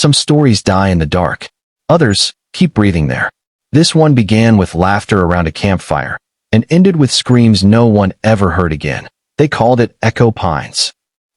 Some stories die in the dark. Others keep breathing there. This one began with laughter around a campfire and ended with screams no one ever heard again. They called it Echo Pines.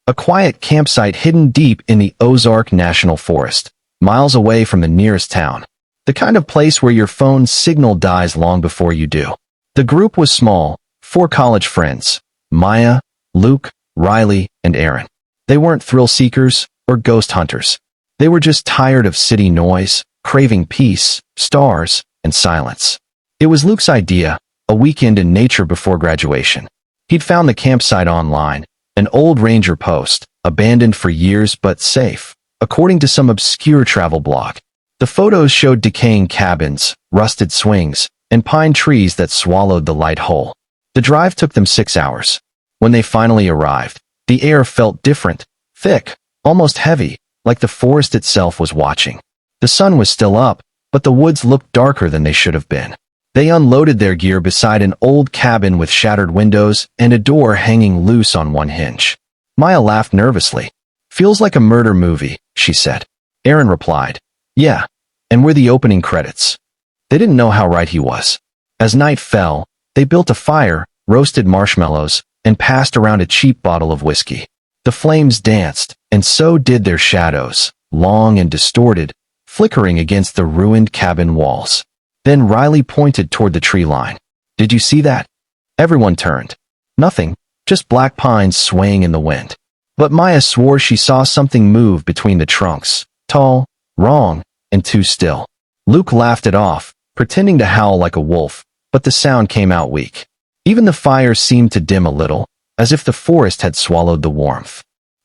A quiet campsite hidden deep in the Ozark National Forest, miles away from the nearest town. The kind of place where your phone's signal dies long before you do. The group was small, 4 college friends, Maya, Luke, Riley, and Aaron. They weren't thrill seekers or ghost hunters. They were just tired of city noise, craving peace, stars, and silence. It was Luke's idea, a weekend in nature before graduation. He'd found the campsite online, an old ranger post, abandoned for years but safe, according to some obscure travel blog. The photos showed decaying cabins, rusted swings, and pine trees that swallowed the light whole. The drive took them 6 hours. When they finally arrived, the air felt different, thick, almost heavy, like the forest itself was watching. The sun was still up, but the woods looked darker than they should have been. They unloaded their gear beside an old cabin with shattered windows and a door hanging loose on one hinge. Maya laughed nervously. "Feels like a murder movie," she said. Aaron replied, "Yeah, and we're the opening credits." They didn't know how right he was. As night fell, they built a fire, roasted marshmallows, and passed around a cheap bottle of whiskey. The flames danced, and so did their shadows, long and distorted, flickering against the ruined cabin walls. Then Riley pointed toward the tree line. "Did you see that?" Everyone turned. Nothing, just black pines swaying in the wind. But Maya swore she saw something move between the trunks, tall, wrong, and too still. Luke laughed it off, pretending to howl like a wolf, but the sound came out weak. Even the fire seemed to dim a little, as if the forest had swallowed the warmth.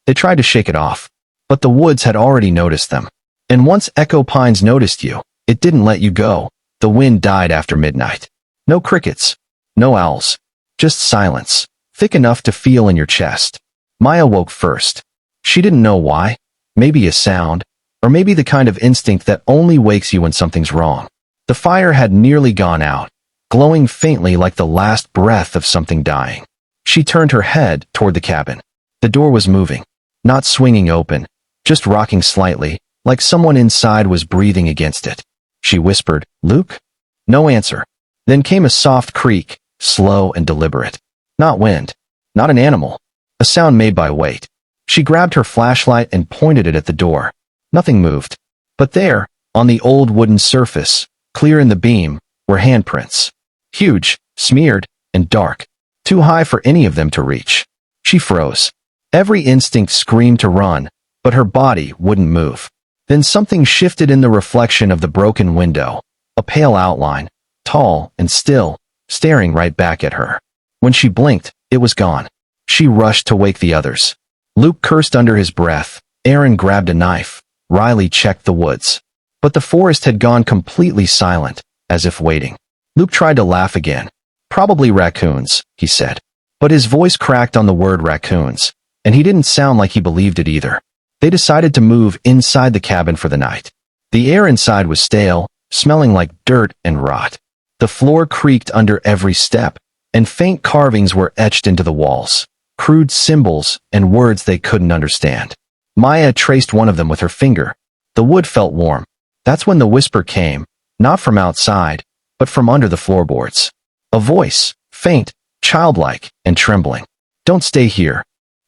They tried to shake it off, but the woods had already noticed them. And once Echo Pines noticed you, it didn't let you go. The wind died after midnight. No crickets, no owls, just silence, thick enough to feel in your chest. Maya woke first. She didn't know why. Maybe a sound, or maybe the kind of instinct that only wakes you when something's wrong. The fire had nearly gone out, glowing faintly like the last breath of something dying. She turned her head toward the cabin. The door was moving, not swinging open, just rocking slightly, like someone inside was breathing against it. She whispered, "Luke?" No answer. Then came a soft creak, slow and deliberate. Not wind, not an animal, a sound made by weight. She grabbed her flashlight and pointed it at the door. Nothing moved. But there, on the old wooden surface, clear in the beam, were handprints. Huge, smeared, and dark. Too high for any of them to reach. She froze. Every instinct screamed to run, but her body wouldn't move. Then something shifted in the reflection of the broken window, a pale outline, tall and still, staring right back at her. When she blinked, it was gone. She rushed to wake the others. Luke cursed under his breath. Aaron grabbed a knife. Riley checked the woods. But the forest had gone completely silent, as if waiting. Luke tried to laugh again. "Probably raccoons," he said. But his voice cracked on the word raccoons, and he didn't sound like he believed it either. They decided to move inside the cabin for the night. The air inside was stale, smelling like dirt and rot. The floor creaked under every step, and faint carvings were etched into the walls, crude symbols and words they couldn't understand. Maya traced one of them with her finger. The wood felt warm. That's when the whisper came, not from outside, but from under the floorboards. A voice, faint, childlike, and trembling. "Don't stay here."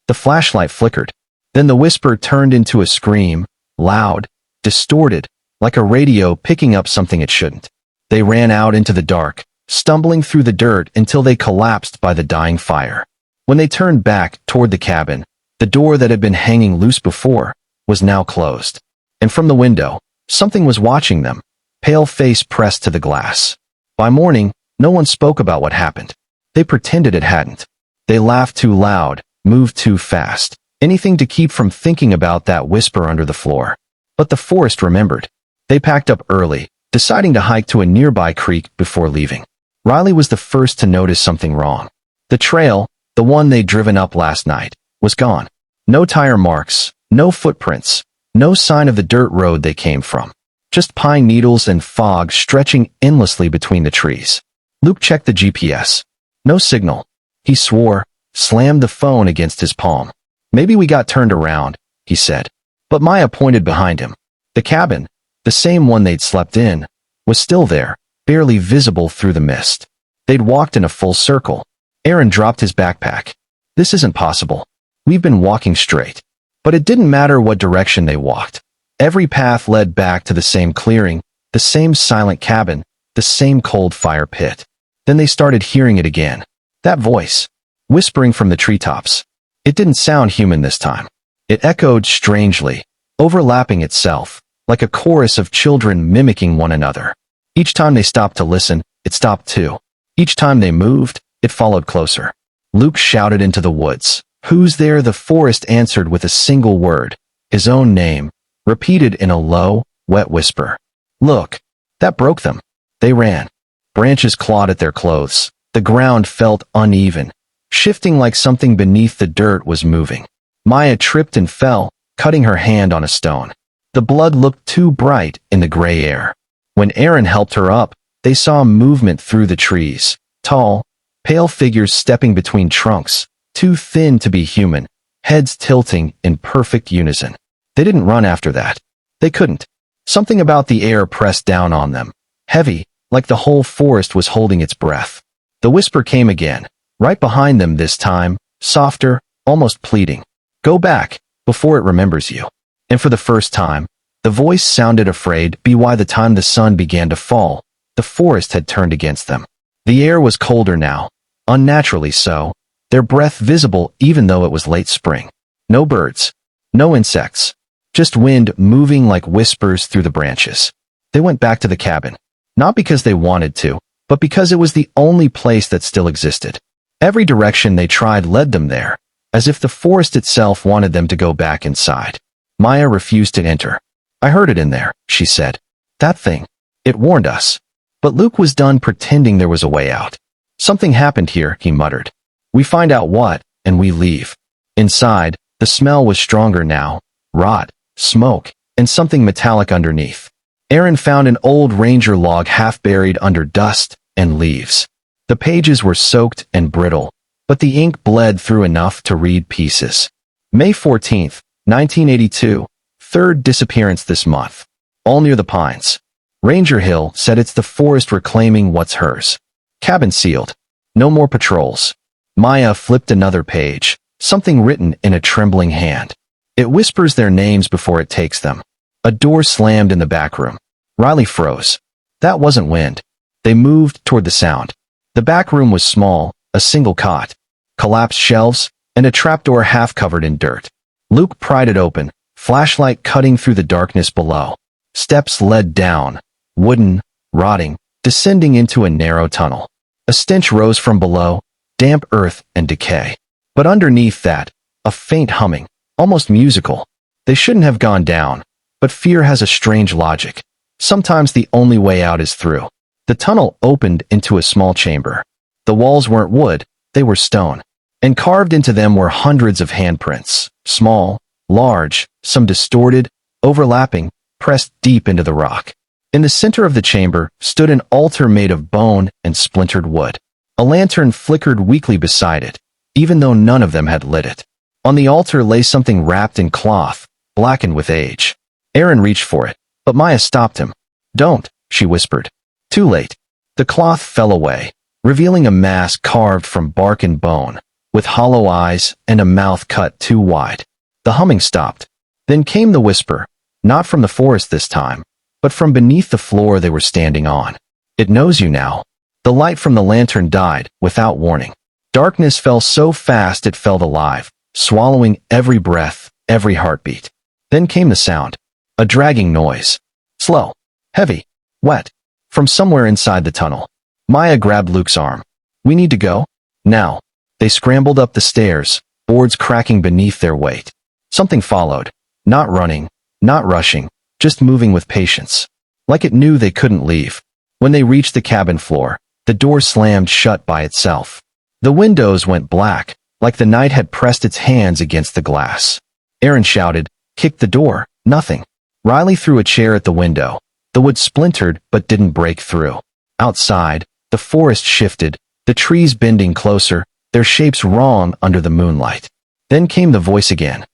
The flashlight flickered. Then the whisper turned into a scream, loud, distorted, like a radio picking up something it shouldn't. They ran out into the dark, stumbling through the dirt until they collapsed by the dying fire. When they turned back toward the cabin, the door that had been hanging loose before was now closed. And from the window, something was watching them, pale face pressed to the glass. By morning, no one spoke about what happened. They pretended it hadn't. They laughed too loud, moved too fast. Anything to keep from thinking about that whisper under the floor. But the forest remembered. They packed up early, deciding to hike to a nearby creek before leaving. Riley was the first to notice something wrong. The trail, the one they'd driven up last night, was gone. No tire marks, no footprints, no sign of the dirt road they came from. Just pine needles and fog stretching endlessly between the trees. Luke checked the GPS. No signal. He swore, slammed the phone against his palm. "Maybe we got turned around," he said. But Maya pointed behind him. The cabin, the same one they'd slept in, was still there, barely visible through the mist. They'd walked in a full circle. Aaron dropped his backpack. This isn't possible. We've been walking straight. But it didn't matter what direction they walked. Every path led back to the same clearing, the same silent cabin, the same cold fire pit. Then they started hearing it again. That voice, whispering from the treetops. It didn't sound human this time. It echoed strangely, overlapping itself, like a chorus of children mimicking one another. Each time they stopped to listen, it stopped too. Each time they moved, it followed closer. Luke shouted into the woods. "Who's there?" The forest answered with a single word, his own name, repeated in a low, wet whisper. Look, that broke them. They ran. Branches clawed at their clothes. The ground felt uneven, shifting like something beneath the dirt was moving. Maya tripped and fell, cutting her hand on a stone. The blood looked too bright in the gray air. When Aaron helped her up, they saw movement through the trees. Tall, pale figures stepping between trunks, too thin to be human, heads tilting in perfect unison. They didn't run after that. They couldn't. Something about the air pressed down on them, heavy, like the whole forest was holding its breath. The whisper came again, right behind them this time, softer, almost pleading. Go back, before it remembers you. And for the first time, the voice sounded afraid. By the time the sun began to fall, the forest had turned against them. The air was colder now, unnaturally so, their breath visible even though it was late spring. No birds, no insects, just wind moving like whispers through the branches. They went back to the cabin, not because they wanted to, but because it was the only place that still existed. Every direction they tried led them there, as if the forest itself wanted them to go back inside. Maya refused to enter. I heard it in there, she said. That thing. It warned us. But Luke was done pretending there was a way out. Something happened here, he muttered. We find out what, and we leave. Inside, the smell was stronger now, rot, smoke, and something metallic underneath. Aaron found an old ranger log half buried under dust and leaves. The pages were soaked and brittle, but the ink bled through enough to read pieces. May 14th, 1982, third disappearance this month. All near the pines. Ranger Hill said it's the forest reclaiming what's hers. Cabin sealed. No more patrols. Maya flipped another page, something written in a trembling hand. It whispers their names before it takes them. A door slammed in the back room. Riley froze. That wasn't wind. They moved toward the sound. The back room was small, a single cot, collapsed shelves, and a trapdoor half covered in dirt. Luke pried it open, flashlight cutting through the darkness below. Steps led down, wooden, rotting, descending into a narrow tunnel. A stench rose from below, damp earth and decay. But underneath that, a faint humming, almost musical. They shouldn't have gone down, but fear has a strange logic. Sometimes the only way out is through. The tunnel opened into a small chamber. The walls weren't wood, they were stone. And carved into them were hundreds of handprints, small, large, some distorted, overlapping, pressed deep into the rock. In the center of the chamber stood an altar made of bone and splintered wood. A lantern flickered weakly beside it, even though none of them had lit it. On the altar lay something wrapped in cloth, blackened with age. Aaron reached for it, but Maya stopped him. Don't, she whispered. Too late. The cloth fell away, revealing a mask carved from bark and bone, with hollow eyes and a mouth cut too wide. The humming stopped. Then came the whisper, not from the forest this time, but from beneath the floor they were standing on. It knows you now. The light from the lantern died, without warning. Darkness fell so fast it felt alive, swallowing every breath, every heartbeat. Then came the sound. A dragging noise. Slow. Heavy. Wet. From somewhere inside the tunnel. Maya grabbed Luke's arm. We need to go. Now. They scrambled up the stairs, boards cracking beneath their weight. Something followed. Not running, not rushing, just moving with patience. Like it knew they couldn't leave. When they reached the cabin floor, the door slammed shut by itself. The windows went black, like the night had pressed its hands against the glass. Aaron shouted, kicked the door, nothing. Riley threw a chair at the window. The wood splintered but didn't break through. Outside, the forest shifted, the trees bending closer, their shapes wrong under the moonlight. Then came the voice again.